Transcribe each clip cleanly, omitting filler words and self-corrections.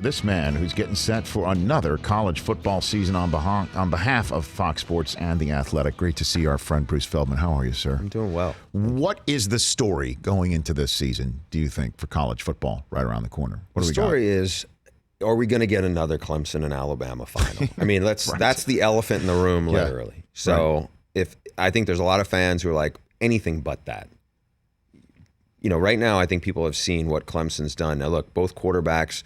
This man who's getting set for another college football season on behalf of Fox Sports and The Athletic. Great to see our friend Bruce Feldman. How are you, sir? I'm doing well. What is the story going into this season, do you think, for college football right around the corner? What do we got? The story is, are we going to get another Clemson and Alabama final? I mean, that's the elephant in the room, literally. Yeah. So I think there's a lot of fans who are like, anything but that. You know, right now I think people have seen what Clemson's done. Now, look, both quarterbacks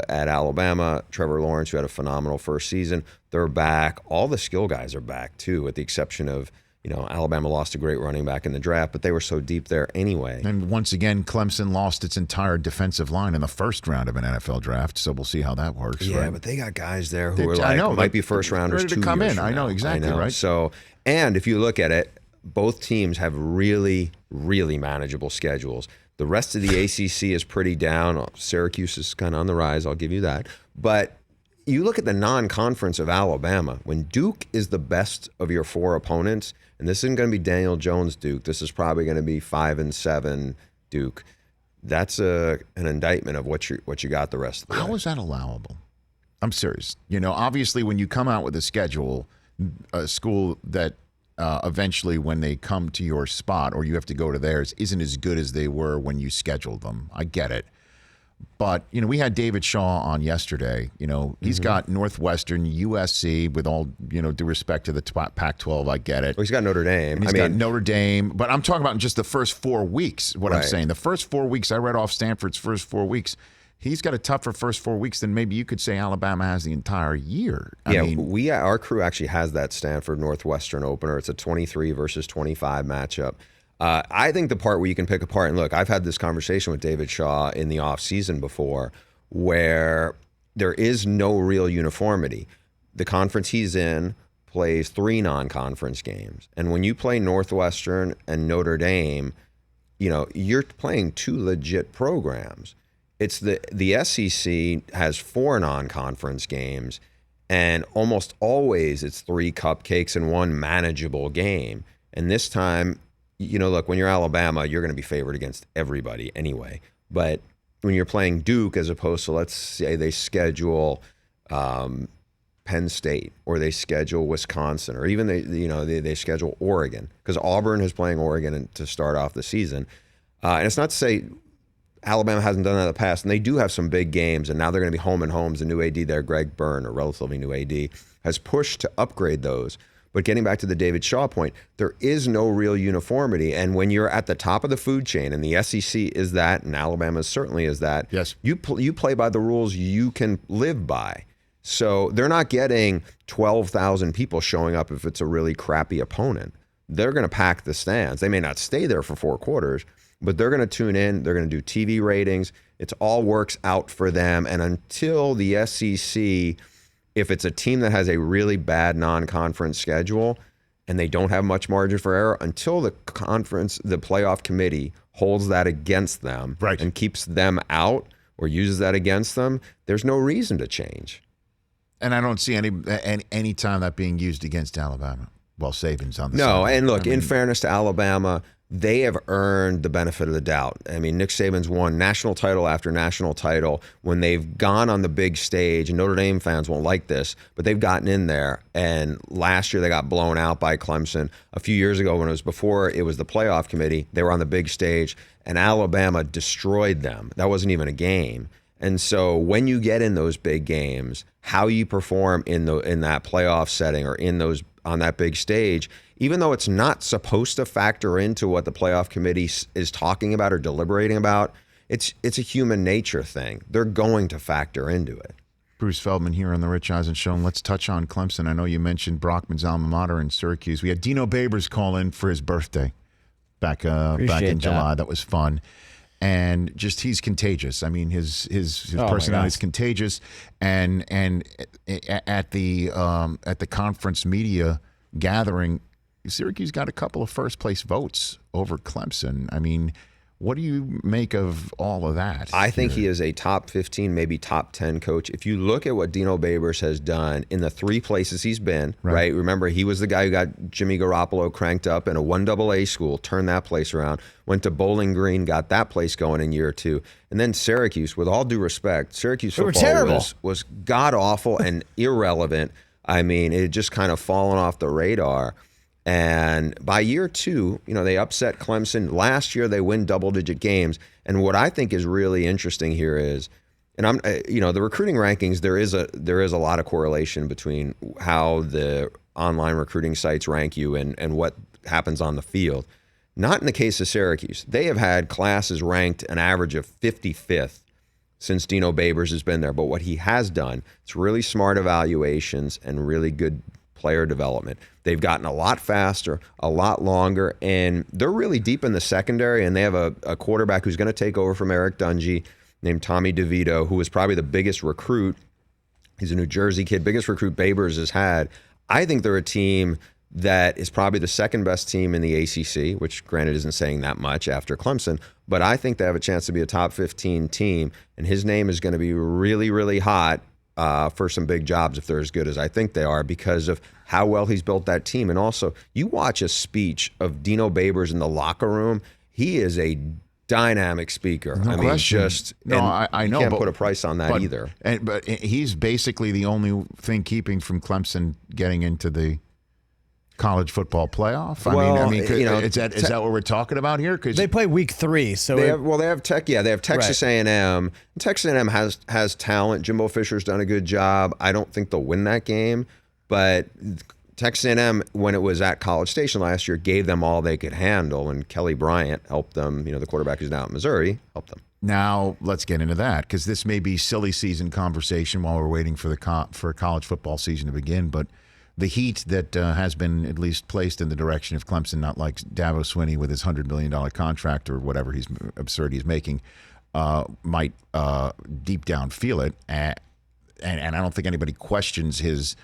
at Alabama, Trevor Lawrence, who had a phenomenal first season, they're back. All the skill guys are back, too, with the exception of, you know, Alabama lost a great running back in the draft, but they were so deep there anyway. And once again, Clemson lost its entire defensive line in the first round of an NFL draft, so we'll see how that works. Yeah, right? But they got guys there who are like, might be first rounders ready to come in. I know, exactly, right? So, and if you look at it, both teams have really, really manageable schedules. The rest of the ACC is pretty down. Syracuse is kind of on the rise, I'll give you that. But you look at the non-conference of Alabama, when Duke is the best of your four opponents, and this isn't going to be Daniel Jones Duke, this is probably going to be 5-7 Duke. That's an indictment of what you got the rest of the way. How is that allowable? I'm serious. You know, obviously when you come out with a schedule, a school that eventually when they come to your spot or you have to go to theirs isn't as good as they were when you scheduled them. I get it. But, you know, we had David Shaw on yesterday. You know, he's got Northwestern, USC, with all, you know, due respect to the Pac-12. I get it. Well, he's got Notre Dame. He's got Notre Dame. But I'm talking about just the first 4 weeks, I'm saying. The first 4 weeks, I read off Stanford's first 4 weeks. He's got a tougher first 4 weeks than maybe you could say Alabama has the entire year. I mean, our crew actually has that Stanford Northwestern opener. It's a 23 versus 25 matchup. I think the part where you can pick apart, and look, I've had this conversation with David Shaw in the offseason before, where there is no real uniformity. The conference he's in plays 3 non-conference games. And when you play Northwestern and Notre Dame, you know, you're playing 2 legit programs. It's the SEC has 4 non-conference games, and almost always it's 3 cupcakes and 1 manageable game. And this time, you know, look, when you're Alabama, you're going to be favored against everybody anyway. But when you're playing Duke, as opposed to, let's say they schedule Penn State or they schedule Wisconsin, or even they schedule Oregon, because Auburn is playing Oregon to start off the season. And it's not to say Alabama hasn't done that in the past, and they do have some big games, and now they're going to be home and homes. The new AD there, Greg Byrne, a relatively new AD, has pushed to upgrade those. But getting back to the David Shaw point, there is no real uniformity. And when you're at the top of the food chain, and the SEC is that, and Alabama certainly is that, yes, you play by the rules you can live by. So they're not getting 12,000 people showing up if it's a really crappy opponent. They're going to pack the stands. They may not stay there for 4 quarters, but they're going to tune in. They're going to do TV ratings. It all works out for them. And until the SEC, if it's a team that has a really bad non-conference schedule and they don't have much margin for error, until the playoff committee holds that against them and keeps them out or uses that against them, there's no reason to change. And I don't see any time that being used against Alabama. Well, Saban's on the No, side. and look, in fairness to Alabama, they have earned the benefit of the doubt. I mean, Nick Saban's won national title after national title when they've gone on the big stage, and Notre Dame fans won't like this, but they've gotten in there. And last year they got blown out by Clemson. A few years ago, when it was before it was the playoff committee, they were on the big stage, and Alabama destroyed them. That wasn't even a game. And so when you get in those big games, how you perform in that playoff setting or on that big stage, even though it's not supposed to factor into what the playoff committee is talking about or deliberating about, it's a human nature thing. They're going to factor into it. Bruce Feldman here on the Rich Eisen Show. And let's touch on Clemson. I know you mentioned Brockman's alma mater in Syracuse. We had Dino Babers call in for his birthday back in July. That was fun. And just he's contagious. I mean, his personality is contagious. And at the conference media gathering, Syracuse got a couple of first place votes over Clemson. I mean, What do you make of all of that? I think he is a top 15, maybe top 10 coach. If you look at what Dino Babers has done in the 3 places he's been, right? Remember, he was the guy who got Jimmy Garoppolo cranked up in a 1AA school, turned that place around, went to Bowling Green, got that place going in year 2. And then Syracuse, with all due respect, Syracuse football was god-awful and irrelevant. I mean, it had just kind of fallen off the radar. And by year 2, they upset Clemson. Last year, they win double-digit games. And what I think is really interesting here is, and the recruiting rankings, there is a lot of correlation between how the online recruiting sites rank you and what happens on the field. Not in the case of Syracuse. They have had classes ranked an average of 55th since Dino Babers has been there. But what he has done, it's really smart evaluations and really good player development. They've gotten a lot faster, a lot longer, and they're really deep in the secondary, and they have a quarterback who's going to take over from Eric Dungy named Tommy DeVito, who was probably the biggest recruit. He's a New Jersey kid, biggest recruit Babers has had. I think they're a team that is probably the second best team in the ACC, which granted isn't saying that much after Clemson, but I think they have a chance to be a top 15 team, and his name is going to be really, really hot for some big jobs if they're as good as I think they are, because of how well he's built that team. And also, you watch a speech of Dino Babers in the locker room, he is a dynamic speaker. No question. I know. You can't put a price on that either. But he's basically the only thing keeping from Clemson getting into the college football playoff. I mean, is that what we're talking about here? Because they play week 3, so they have Texas A&M. Texas A&M has talent. Jimbo Fisher's done a good job. I don't think they'll win that game, but Texas A&M, when it was at College Station last year, gave them all they could handle, and Kelly Bryant helped them. The quarterback who's now at Missouri helped them. Now let's get into that, because this may be silly season conversation while we're waiting for for college football season to begin, but the heat that has been at least placed in the direction of Clemson, not like Dabo Swinney with his $100 million contract or whatever he's making, might deep down feel it. And I don't think anybody questions his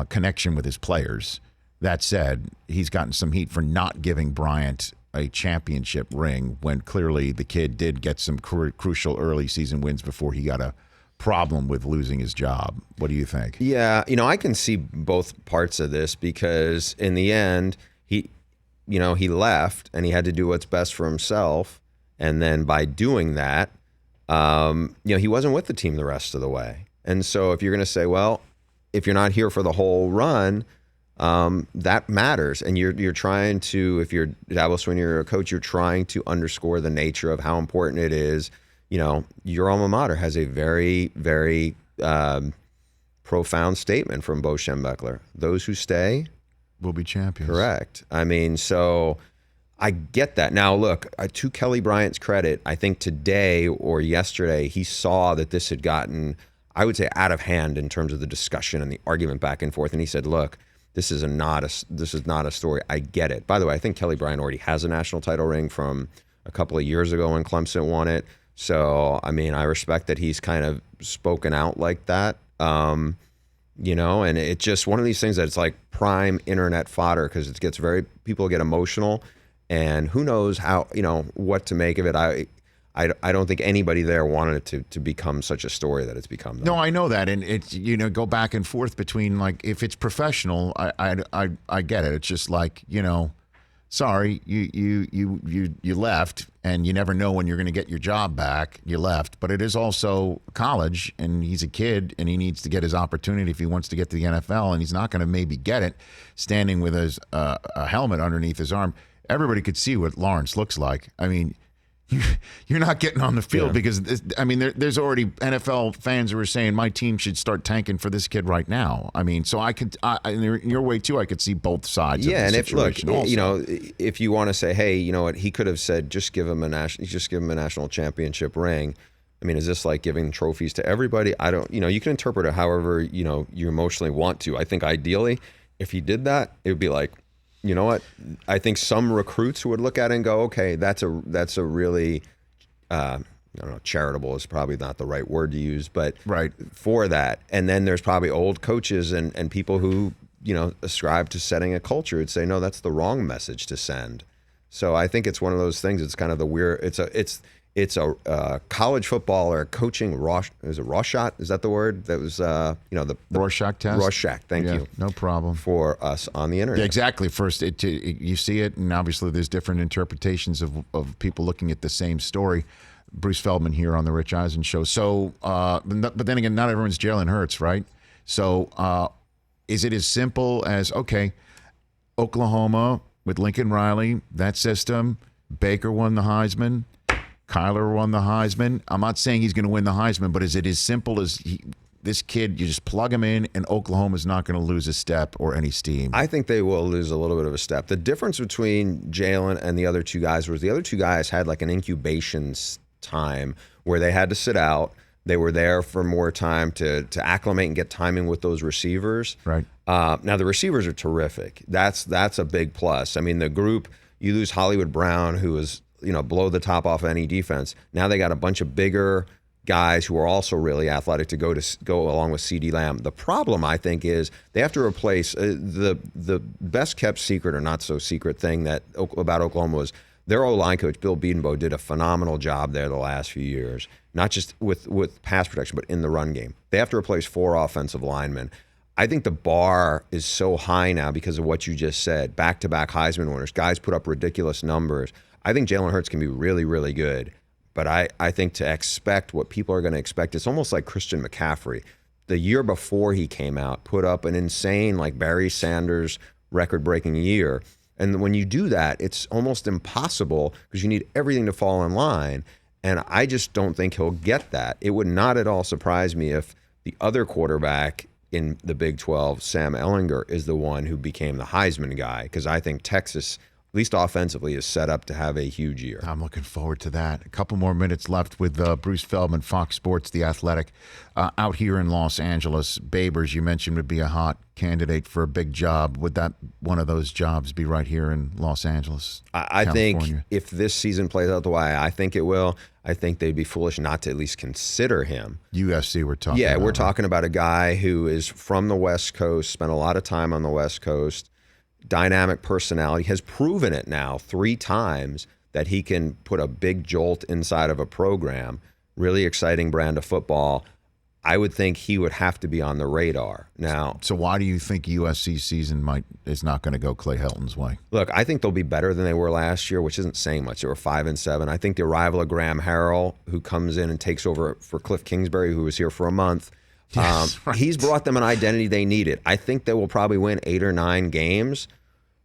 connection with his players. That said, he's gotten some heat for not giving Bryant a championship ring when clearly the kid did get some crucial early season wins before he got a problem with losing his job. What do you think? Yeah, I can see both parts of this, because in the end, he left and he had to do what's best for himself, and then by doing that, he wasn't with the team the rest of the way. And so if you're going to say, well, if you're not here for the whole run, that matters, and you're trying to, if you're Dabo Swinney, you're a coach, you're trying to underscore the nature of how important it is. Your alma mater has a very, very profound statement from Bo Schembechler. Those who stay will be champions. Correct. I mean, so I get that. Now, look, to Kelly Bryant's credit, I think today or yesterday he saw that this had gotten, I would say, out of hand in terms of the discussion and the argument back and forth. And he said, look, this is not a story. I get it. By the way, I think Kelly Bryant already has a national title ring from a couple of years ago when Clemson won it. So, I mean, I respect that he's kind of spoken out like that, and it's just one of these things that it's like prime internet fodder, because it gets people get emotional, and who knows how, what to make of it. I don't think anybody there wanted it to become such a story that it's become. Though. No, I know that, and it's go back and forth between, like, if it's professional, I get it. It's just like, sorry, you left, and you never know when you're going to get your job back. You left, but it is also college, and he's a kid, and he needs to get his opportunity if he wants to get to the NFL, and he's not going to maybe get it standing with a helmet underneath his arm. Everybody could see what Lawrence looks like. I mean, you're not getting on the field because, there's already NFL fans who are saying my team should start tanking for this kid right now. I mean, so in your way too, I could see both sides. Yeah, of the and situation if you want to say, hey, you know what, he could have said, just give him a national championship ring. I mean, is this like giving trophies to everybody? I don't. You can interpret it however you emotionally want to. I think ideally, if he did that, it would be like, you know what? I think some recruits would look at it and go, okay, that's a really, I don't know, charitable is probably not the right word to use, but right for that. And then there's probably old coaches and people who, ascribe to setting a culture would say, no, that's the wrong message to send. So I think it's one of those things. It's kind of the weird. It's a college football or coaching is it Rorschach? Is that the word? That was the Rorschach test. Rorschach. Thank you. No problem. For us on the internet. Yeah, exactly. First, you see it, and obviously there's different interpretations of people looking at the same story. Bruce Feldman here on the Rich Eisen Show. So, but then again, not everyone's Jalen Hurts, right? So, is it as simple as, okay, Oklahoma with Lincoln Riley, that system, Baker won the Heisman, Kyler won the Heisman. I'm not saying he's going to win the Heisman, but is it as simple as this kid, you just plug him in and Oklahoma's not going to lose a step or any steam? I think they will lose a little bit of a step. The difference between Jalen and the other two guys was the other two guys had like an incubation time where they had to sit out. They were there for more time to acclimate and get timing with those receivers. Right. Now the receivers are terrific. That's a big plus. I mean, the group, you lose Hollywood Brown, who is blow the top off any defense. Now they got a bunch of bigger guys who are also really athletic to go along with CeeDee Lamb. The problem, I think, is they have to replace the best kept secret or not so secret thing about Oklahoma was their O-line coach, Bill Bedenbaugh, did a phenomenal job there the last few years, not just with pass protection, but in the run game. They have to replace 4 offensive linemen. I think the bar is so high now because of what you just said. Back-to-back Heisman winners. Guys put up ridiculous numbers. I think Jalen Hurts can be really, really good. But I think to expect what people are going to expect, it's almost like Christian McCaffrey. The year before he came out, put up an insane, like Barry Sanders record-breaking year. And when you do that, it's almost impossible because you need everything to fall in line. And I just don't think he'll get that. It would not at all surprise me if the other quarterback in the Big 12, Sam Ehlinger, is the one who became the Heisman guy, because I think Texas, at least offensively, is set up to have a huge year. I'm looking forward to that. A couple more minutes left with Bruce Feldman, Fox Sports, The Athletic, out here in Los Angeles. Babers, you mentioned, would be a hot candidate for a big job. Would that one of those jobs be right here in Los Angeles, I think if this season plays out the way I think it will, I think they'd be foolish not to at least consider him. USC we're talking about. Yeah, we're talking about a guy who is from the West Coast, spent a lot of time on the West Coast, dynamic personality, has proven it now 3 times that he can put a big jolt inside of a program. Really exciting brand of football. I would think he would have to be on the radar now. So why do you think USC's season is not going to go Clay Helton's way? Look, I think they'll be better than they were last year, which isn't saying much. They were 5-7. I think the arrival of Graham Harrell, who comes in and takes over for Cliff Kingsbury, who was here for a month, Yes, right. He's brought them an identity they needed. I think they will probably win 8 or 9 games.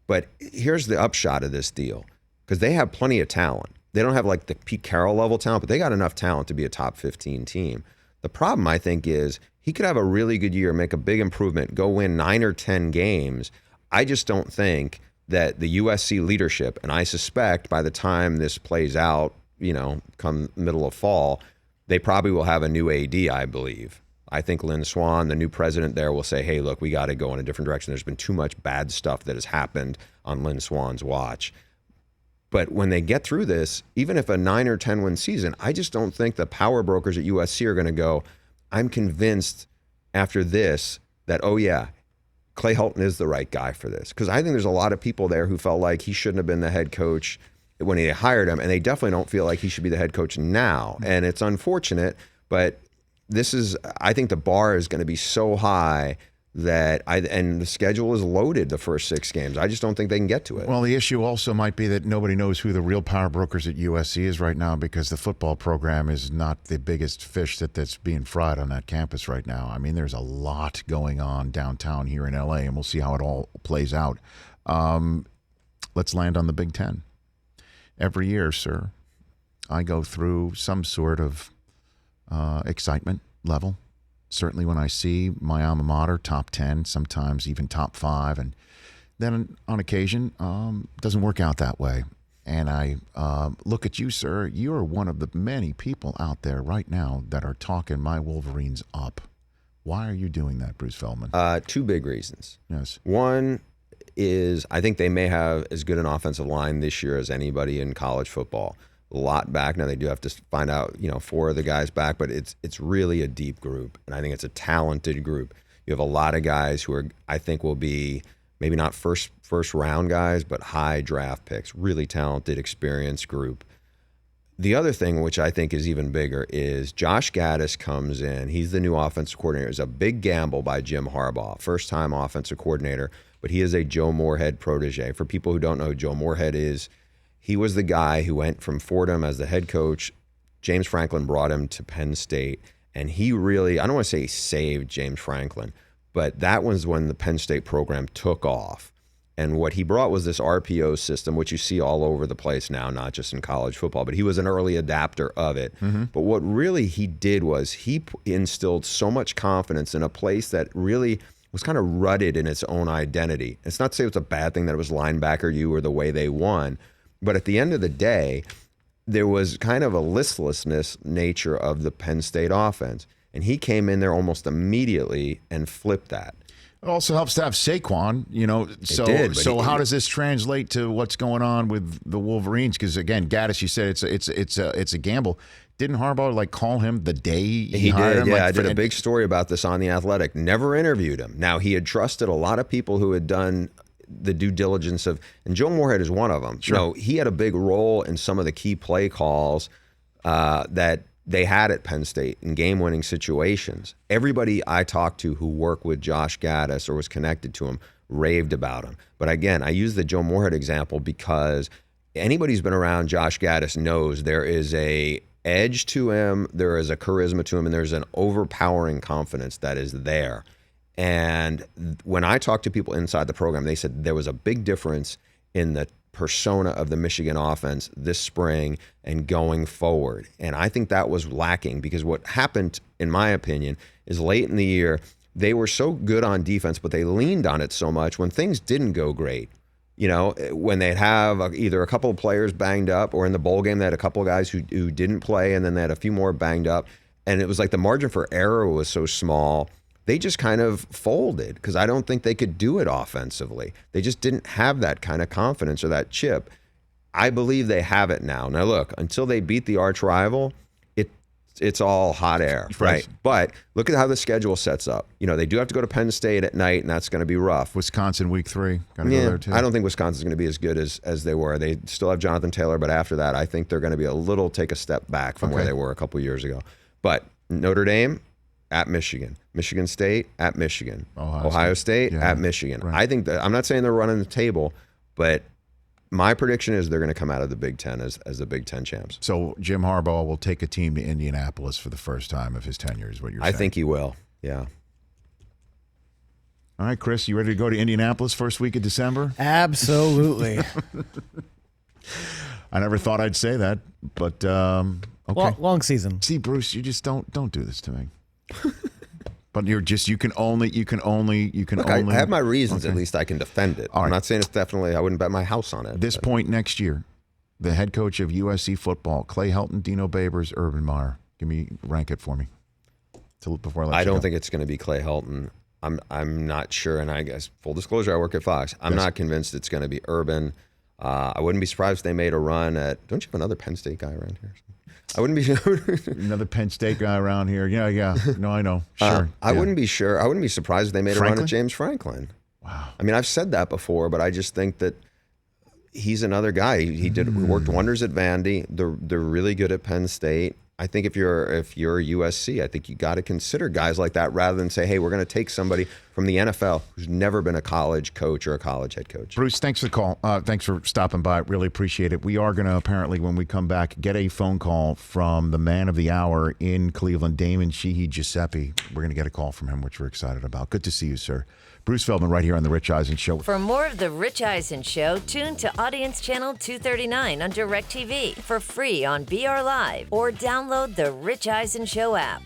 But here's the upshot of this deal, because they have plenty of talent. They don't have like the Pete Carroll level talent, but they got enough talent to be a top 15 team. The problem, I think, is he could have a really good year, make a big improvement, go win 9 or 10 games. I just don't think that the USC leadership, and I suspect by the time this plays out, come middle of fall, they probably will have a new AD, I believe. I think Lynn Swann, the new president there, will say, hey, look, we got to go in a different direction. There's been too much bad stuff that has happened on Lynn Swann's watch. But when they get through this, even if a 9 or 10 win season, I just don't think the power brokers at USC are going to go, I'm convinced after this that, oh yeah, Clay Helton is the right guy for this. Because I think there's a lot of people there who felt like he shouldn't have been the head coach when they hired him, and they definitely don't feel like he should be the head coach now. And it's unfortunate, but I think the bar is going to be so high and the schedule is loaded the first 6 games. I just don't think they can get to it. Well, the issue also might be that nobody knows who the real power brokers at USC is right now, because the football program is not the biggest fish that's being fried on that campus right now. I mean, there's a lot going on downtown here in LA, and we'll see how it all plays out. Let's land on the Big Ten. Every year, sir, I go through some sort of excitement level. Certainly when I see my alma mater top 10, sometimes even top 5, and then on occasion, it doesn't work out that way. And I look at you, sir. You're one of the many people out there right now that are talking my Wolverines up. Why are you doing that, Bruce Feldman? 2 big reasons. Yes. One is I think they may have as good an offensive line this year as anybody in college football. A lot back. Now they do have to find out, 4 of the guys back, but it's really a deep group, and I think it's a talented group. You have a lot of guys who I think will be maybe not first round guys, but high draft picks, really talented, experienced group. The other thing, which I think is even bigger, is Josh Gaddis comes in. He's the new offensive coordinator. It's a big gamble by Jim Harbaugh, first-time offensive coordinator, but he is a Joe Moorhead protege. For people who don't know who Joe Moorhead is, he was the guy who went from Fordham as the head coach. James Franklin brought him to Penn State, and he really, I don't want to say he saved James Franklin, but that was when the Penn State program took off. And what he brought was this RPO system, which you see all over the place now, not just in college football, but he was an early adapter of it. But what really he did was he instilled so much confidence in a place that really was kind of rutted in its own identity. It's not to say it was a bad thing that it was linebacker you or the way they won, but at the end of the day, there was kind of a listlessness nature of the Penn State offense. And he came in there almost immediately and flipped that. It also helps to have Saquon, you know. So how does this translate to what's going on with the Wolverines? Because again, Gaddis, you said it's a gamble. Didn't Harbaugh like call him the day he hired him? Yeah, like, I did a big story about this on The Athletic. Never interviewed him. Now, he had trusted a lot of people who had done the due diligence of, and Joe Moorhead is one of them. Sure. You know, he had a big role in some of the key play calls that they had at Penn State in game-winning situations. Everybody I talked to who worked with Josh Gaddis or was connected to him raved about him. But again, I use the Joe Moorhead example because anybody who's been around Josh Gaddis knows there is a edge to him, there is a charisma to him, and there's an overpowering confidence that is there. And when I talked to people inside the program, they said there was a big difference in the persona of the Michigan offense this spring and going forward. And I think that was lacking because what happened, in my opinion, is late in the year, they were so good on defense, but they leaned on it so much when things didn't go great. You know, when they'd have either a couple of players banged up or in the bowl game, they had a couple of guys who didn't play and then they had a few more banged up. And it was like the margin for error was so small. They just kind of folded because I don't think they could do it offensively. They just didn't have that kind of confidence or that chip. I believe they have it now. Now, look, until they beat the arch rival, it's all hot air, right? But look at how the schedule sets up. You know, they do have to go to Penn State at night, and that's going to be rough. Wisconsin week 3. Gotta go there too. I don't think Wisconsin's going to be as good as they were. They still have Jonathan Taylor, but after that, I think they're going to be take a step back from where they were a couple years ago. But Notre Dame, at Michigan. Michigan State, at Michigan. Ohio State at Michigan. Right. I think that, I'm not saying they're running the table, but my prediction is they're going to come out of the Big Ten as the Big Ten champs. So Jim Harbaugh will take a team to Indianapolis for the first time of his tenure, is what you're saying? I think he will, yeah. All right, Chris, you ready to go to Indianapolis first week of December? Absolutely. I never thought I'd say that, but okay. Long season. See, Bruce, you just don't do this to me. But you can only. Look, I have my reasons. Okay. At least I can defend it. I'm not saying it's definitely. I wouldn't bet my house on it. This point next year, the head coach of USC football, Clay Helton, Dino Babers, Urban Meyer. Rank it for me. Before I let you don't go. think it's going to be Clay Helton. I'm not sure, and I guess full disclosure, I work at Fox. I'm not convinced it's going to be Urban. I wouldn't be surprised if they made a run at. Don't you have another Penn State guy around here? I wouldn't be another Penn State guy around here. Yeah. No, I know. Sure. I wouldn't be sure. I wouldn't be surprised if they made a run at James Franklin. Wow. I mean, I've said that before, but I just think that he's another guy. He worked wonders at Vandy. They're really good at Penn State. I think if you're USC, I think you got to consider guys like that rather than say, hey, we're going to take somebody from the NFL who's never been a college coach or a college head coach. Bruce, thanks for the call. Thanks for stopping by. Really appreciate it. We are going to apparently, when we come back, get a phone call from the man of the hour in Cleveland, Damon Sheehy Giuseppe. We're going to get a call from him, which we're excited about. Good to see you, sir. Bruce Feldman right here on The Rich Eisen Show. For more of The Rich Eisen Show, tune to Audience Channel 239 on DirecTV for free on BR Live or download The Rich Eisen Show app.